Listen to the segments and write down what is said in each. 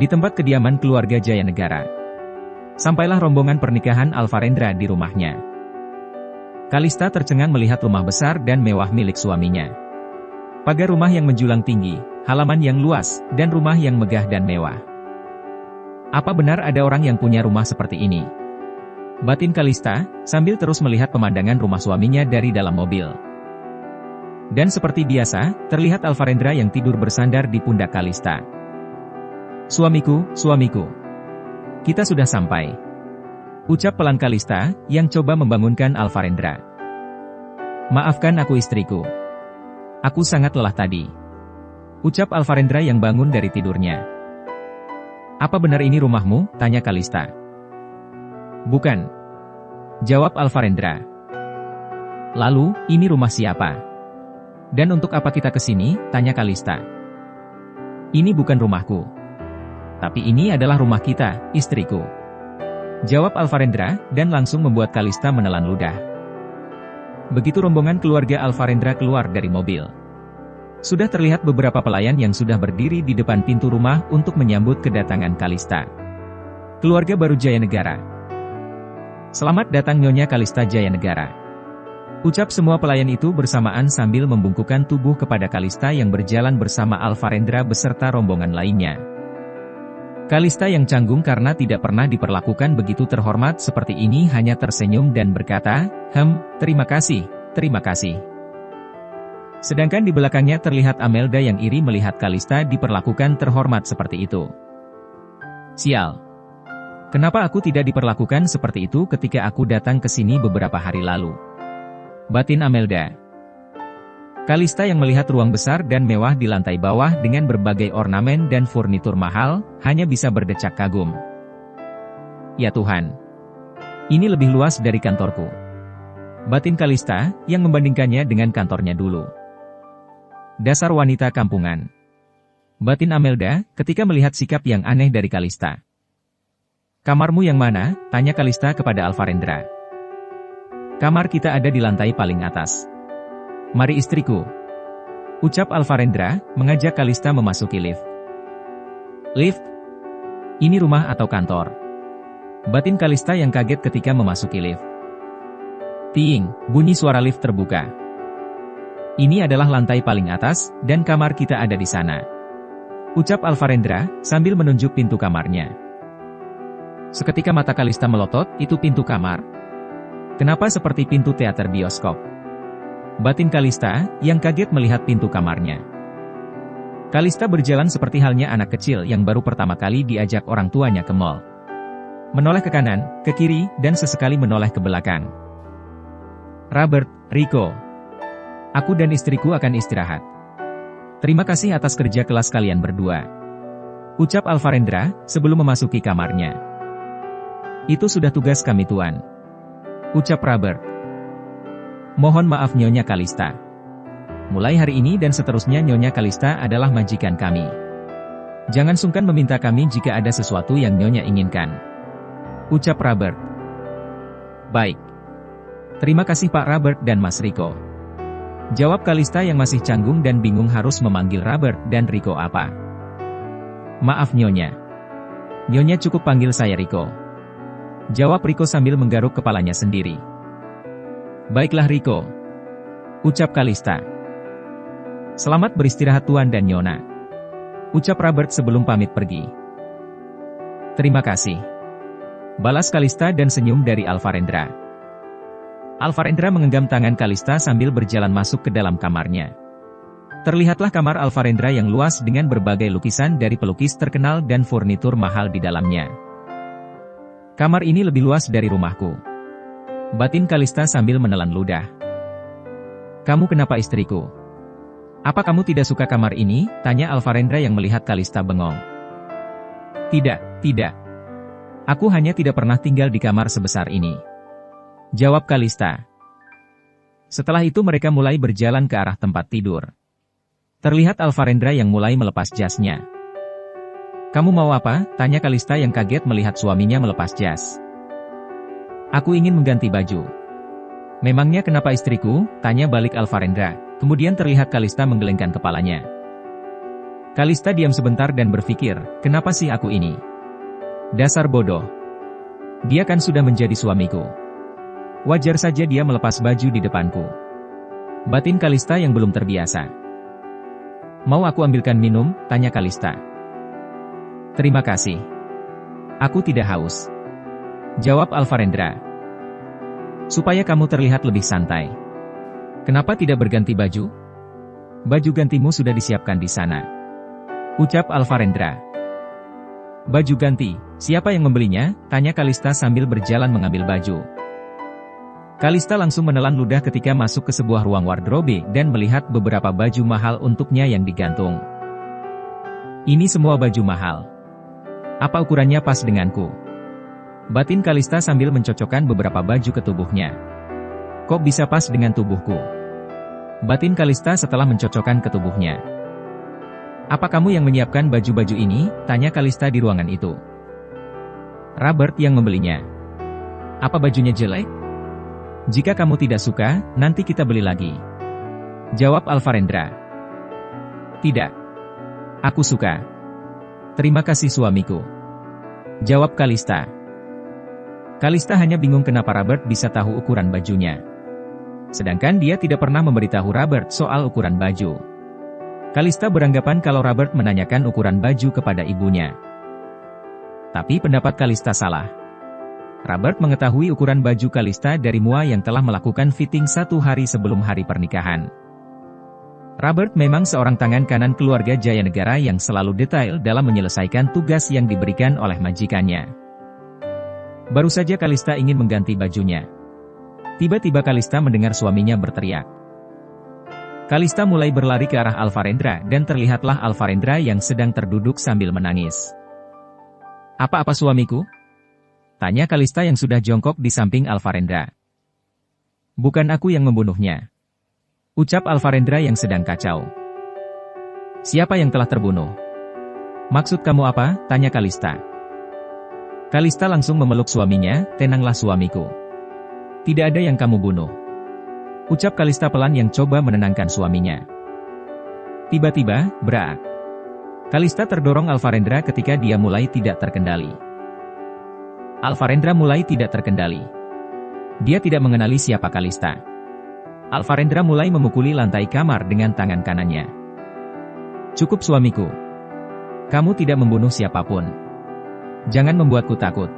Di tempat kediaman keluarga Jayanegara. Sampailah rombongan pernikahan Alvarendra di rumahnya. Kalista tercengang melihat rumah besar dan mewah milik suaminya. Pagar rumah yang menjulang tinggi, halaman yang luas, dan rumah yang megah dan mewah. Apa benar ada orang yang punya rumah seperti ini? Batin Kalista, sambil terus melihat pemandangan rumah suaminya dari dalam mobil. Dan seperti biasa, terlihat Alvarendra yang tidur bersandar di pundak Kalista. Suamiku, suamiku. Kita sudah sampai. Ucap pelan Kalista, yang coba membangunkan Alvarendra. Maafkan aku istriku. Aku sangat lelah tadi. Ucap Alvarendra yang bangun dari tidurnya. Apa benar ini rumahmu? Tanya Kalista. Bukan. Jawab Alvarendra. Lalu, ini rumah siapa? Dan untuk apa kita kesini? Tanya Kalista. Ini bukan rumahku. Tapi ini adalah rumah kita, istriku. Jawab Alvarendra, dan langsung membuat Kalista menelan ludah. Begitu rombongan keluarga Alvarendra keluar dari mobil. Sudah terlihat beberapa pelayan yang sudah berdiri di depan pintu rumah untuk menyambut kedatangan Kalista. Keluarga baru Jayanegara. Selamat datang Nyonya Kalista Jayanegara. Ucap semua pelayan itu bersamaan sambil membungkukkan tubuh kepada Kalista yang berjalan bersama Alvarendra beserta rombongan lainnya. Kalista yang canggung karena tidak pernah diperlakukan begitu terhormat seperti ini hanya tersenyum dan berkata, terima kasih, terima kasih. Sedangkan di belakangnya terlihat Amelda yang iri melihat Kalista diperlakukan terhormat seperti itu. Sial. Kenapa aku tidak diperlakukan seperti itu ketika aku datang ke sini beberapa hari lalu? Batin Amelda. Kalista yang melihat ruang besar dan mewah di lantai bawah dengan berbagai ornamen dan furnitur mahal, hanya bisa berdecak kagum. Ya Tuhan. Ini lebih luas dari kantorku. Batin Kalista, yang membandingkannya dengan kantornya dulu. Dasar wanita kampungan. Batin Amelda, ketika melihat sikap yang aneh dari Kalista. Kamarmu yang mana? Tanya Kalista kepada Alvarendra. Kamar kita ada di lantai paling atas. Mari istriku. Ucap Alvarendra, mengajak Kalista memasuki lift. Lift? Ini rumah atau kantor? Batin Kalista yang kaget ketika memasuki lift. Tiing, bunyi suara lift terbuka. Ini adalah lantai paling atas, dan kamar kita ada di sana. Ucap Alvarendra, sambil menunjuk pintu kamarnya. Seketika mata Kalista melotot, itu pintu kamar. Kenapa seperti pintu teater bioskop? Batin Kalista, yang kaget melihat pintu kamarnya. Kalista berjalan seperti halnya anak kecil yang baru pertama kali diajak orang tuanya ke mall. Menoleh ke kanan, ke kiri, dan sesekali menoleh ke belakang. Robert, Rico. Aku dan istriku akan istirahat. Terima kasih atas kerja kelas kalian berdua. Ucap Alvarendra, sebelum memasuki kamarnya. Itu sudah tugas kami Tuan. Ucap Robert. Mohon maaf Nyonya Kalista. Mulai hari ini dan seterusnya Nyonya Kalista adalah majikan kami. Jangan sungkan meminta kami jika ada sesuatu yang Nyonya inginkan. Ucap Robert. Baik. Terima kasih Pak Robert dan Mas Rico. Jawab Kalista yang masih canggung dan bingung harus memanggil Robert dan Rico apa. Maaf Nyonya. Nyonya cukup panggil saya Rico. Jawab Rico sambil menggaruk kepalanya sendiri. Baiklah Rico. Ucap Kalista. Selamat beristirahat Tuan dan Nyonya. Ucap Robert sebelum pamit pergi. Terima kasih. Balas Kalista dan senyum dari Alvarendra. Alvarendra menggenggam tangan Kalista sambil berjalan masuk ke dalam kamarnya. Terlihatlah kamar Alvarendra yang luas dengan berbagai lukisan dari pelukis terkenal dan furnitur mahal di dalamnya. Kamar ini lebih luas dari rumahku. Batin Kalista sambil menelan ludah. Kamu kenapa istriku? Apa kamu tidak suka kamar ini? Tanya Alvarendra yang melihat Kalista bengong. Tidak, tidak. Aku hanya tidak pernah tinggal di kamar sebesar ini. Jawab Kalista. Setelah itu mereka mulai berjalan ke arah tempat tidur. Terlihat Alvarendra yang mulai melepas jasnya. Kamu mau apa? Tanya Kalista yang kaget melihat suaminya melepas jas. Aku ingin mengganti baju. Memangnya kenapa istriku? Tanya balik Alvarendra. Kemudian terlihat Kalista menggelengkan kepalanya. Kalista diam sebentar dan berpikir, kenapa sih aku ini? Dasar bodoh. Dia kan sudah menjadi suamiku. Wajar saja dia melepas baju di depanku. Batin Kalista yang belum terbiasa. Mau aku ambilkan minum? Tanya Kalista. Terima kasih. Aku tidak haus. Jawab Alvarendra. Supaya kamu terlihat lebih santai. Kenapa tidak berganti baju? Baju gantimu sudah disiapkan di sana. Ucap Alvarendra. Baju ganti, siapa yang membelinya? Tanya Kalista sambil berjalan mengambil baju. Kalista langsung menelan ludah ketika masuk ke sebuah ruang wardrobe dan melihat beberapa baju mahal untuknya yang digantung. Ini semua baju mahal. Apa ukurannya pas denganku? Batin Kalista sambil mencocokkan beberapa baju ke tubuhnya. Kok bisa pas dengan tubuhku? Batin Kalista setelah mencocokkan ke tubuhnya. Apa kamu yang menyiapkan baju-baju ini? Tanya Kalista di ruangan itu. Robert yang membelinya. Apa bajunya jelek? Jika kamu tidak suka, nanti kita beli lagi. Jawab Alvarendra. Tidak. Aku suka. Terima kasih suamiku. Jawab Kalista. Kalista hanya bingung kenapa Robert bisa tahu ukuran bajunya. Sedangkan dia tidak pernah memberitahu Robert soal ukuran baju. Kalista beranggapan kalau Robert menanyakan ukuran baju kepada ibunya. Tapi pendapat Kalista salah. Robert mengetahui ukuran baju Kalista dari Mua yang telah melakukan fitting 1 hari sebelum hari pernikahan. Robert memang seorang tangan kanan keluarga Jayanegara yang selalu detail dalam menyelesaikan tugas yang diberikan oleh majikannya. Baru saja Kalista ingin mengganti bajunya. Tiba-tiba Kalista mendengar suaminya berteriak. Kalista mulai berlari ke arah Alvarendra dan terlihatlah Alvarendra yang sedang terduduk sambil menangis. Apa-apa suamiku? Tanya Kalista yang sudah jongkok di samping Alvarendra. Bukan aku yang membunuhnya. Ucap Alvarendra yang sedang kacau. Siapa yang telah terbunuh? Maksud kamu apa? Tanya Kalista. Kalista langsung memeluk suaminya, tenanglah suamiku. Tidak ada yang kamu bunuh. Ucap Kalista pelan yang coba menenangkan suaminya. Tiba-tiba, brak. Kalista terdorong Alvarendra ketika dia mulai tidak terkendali. Alvarendra mulai tidak terkendali. Dia tidak mengenali siapa Kalista. Alvarendra mulai memukuli lantai kamar dengan tangan kanannya. Cukup suamiku. Kamu tidak membunuh siapapun. Jangan membuatku takut.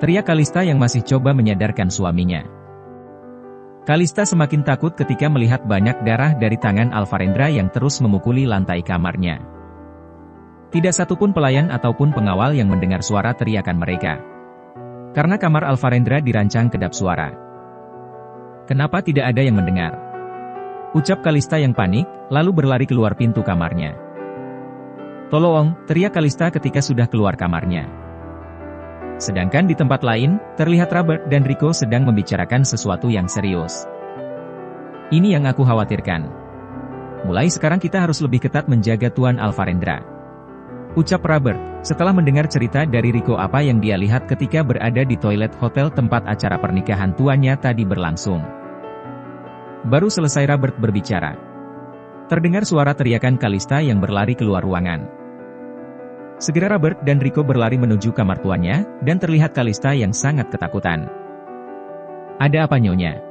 Teriak Kalista yang masih coba menyadarkan suaminya. Kalista semakin takut ketika melihat banyak darah dari tangan Alvarendra yang terus memukuli lantai kamarnya. Tidak satupun pelayan ataupun pengawal yang mendengar suara teriakan mereka. Karena kamar Alvarendra dirancang kedap suara. Kenapa tidak ada yang mendengar? Ucap Kalista yang panik, lalu berlari keluar pintu kamarnya. Tolong, teriak Kalista ketika sudah keluar kamarnya. Sedangkan di tempat lain, terlihat Robert dan Rico sedang membicarakan sesuatu yang serius. Ini yang aku khawatirkan. Mulai sekarang kita harus lebih ketat menjaga Tuan Alvarendra. Ucap Robert, setelah mendengar cerita dari Rico apa yang dia lihat ketika berada di toilet hotel tempat acara pernikahan tuannya tadi berlangsung. Baru selesai Robert berbicara. Terdengar suara teriakan Kalista yang berlari keluar ruangan. Segera Robert dan Rico berlari menuju kamar tuannya, dan terlihat Kalista yang sangat ketakutan. Ada apa nyonya?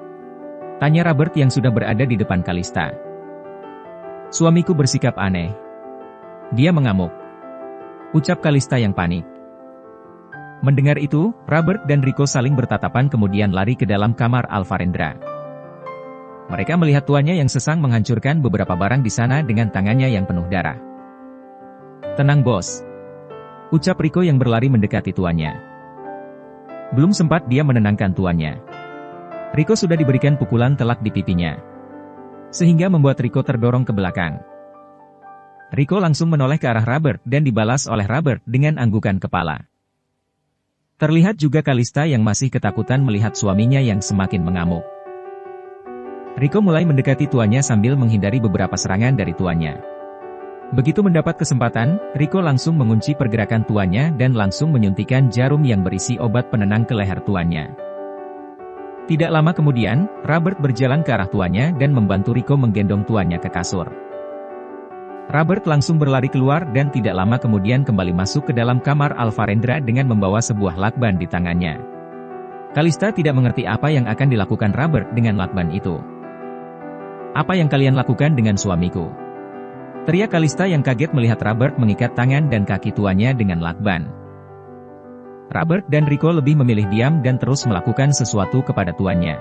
Tanya Robert yang sudah berada di depan Kalista. Suamiku bersikap aneh. Dia mengamuk. Ucap Kalista yang panik. Mendengar itu, Robert dan Rico saling bertatapan kemudian lari ke dalam kamar Alvarendra. Mereka melihat tuannya yang sesang menghancurkan beberapa barang di sana dengan tangannya yang penuh darah. Tenang bos. Ucap Rico yang berlari mendekati tuannya. Belum sempat dia menenangkan tuannya. Rico sudah diberikan pukulan telak di pipinya. Sehingga membuat Rico terdorong ke belakang. Rico langsung menoleh ke arah Robert dan dibalas oleh Robert dengan anggukan kepala. Terlihat juga Kalista yang masih ketakutan melihat suaminya yang semakin mengamuk. Rico mulai mendekati tuannya sambil menghindari beberapa serangan dari tuannya. Begitu mendapat kesempatan, Rico langsung mengunci pergerakan tuannya dan langsung menyuntikkan jarum yang berisi obat penenang ke leher tuannya. Tidak lama kemudian, Robert berjalan ke arah tuannya dan membantu Rico menggendong tuannya ke kasur. Robert langsung berlari keluar dan tidak lama kemudian kembali masuk ke dalam kamar Alvarendra dengan membawa sebuah lakban di tangannya. Kalista tidak mengerti apa yang akan dilakukan Robert dengan lakban itu. "Apa yang kalian lakukan dengan suamiku?" teriak Kalista yang kaget melihat Robert mengikat tangan dan kaki tuannya dengan lakban. Robert dan Rico lebih memilih diam dan terus melakukan sesuatu kepada tuannya.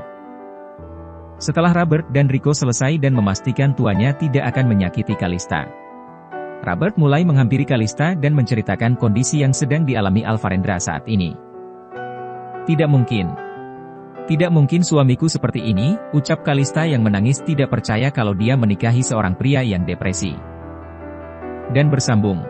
Setelah Robert dan Rico selesai dan memastikan tuannya tidak akan menyakiti Kalista, Robert mulai menghampiri Kalista dan menceritakan kondisi yang sedang dialami Alvarendra saat ini. "Tidak mungkin. Tidak mungkin suamiku seperti ini," ucap Kalista yang menangis tidak percaya kalau dia menikahi seorang pria yang depresi. Dan bersambung.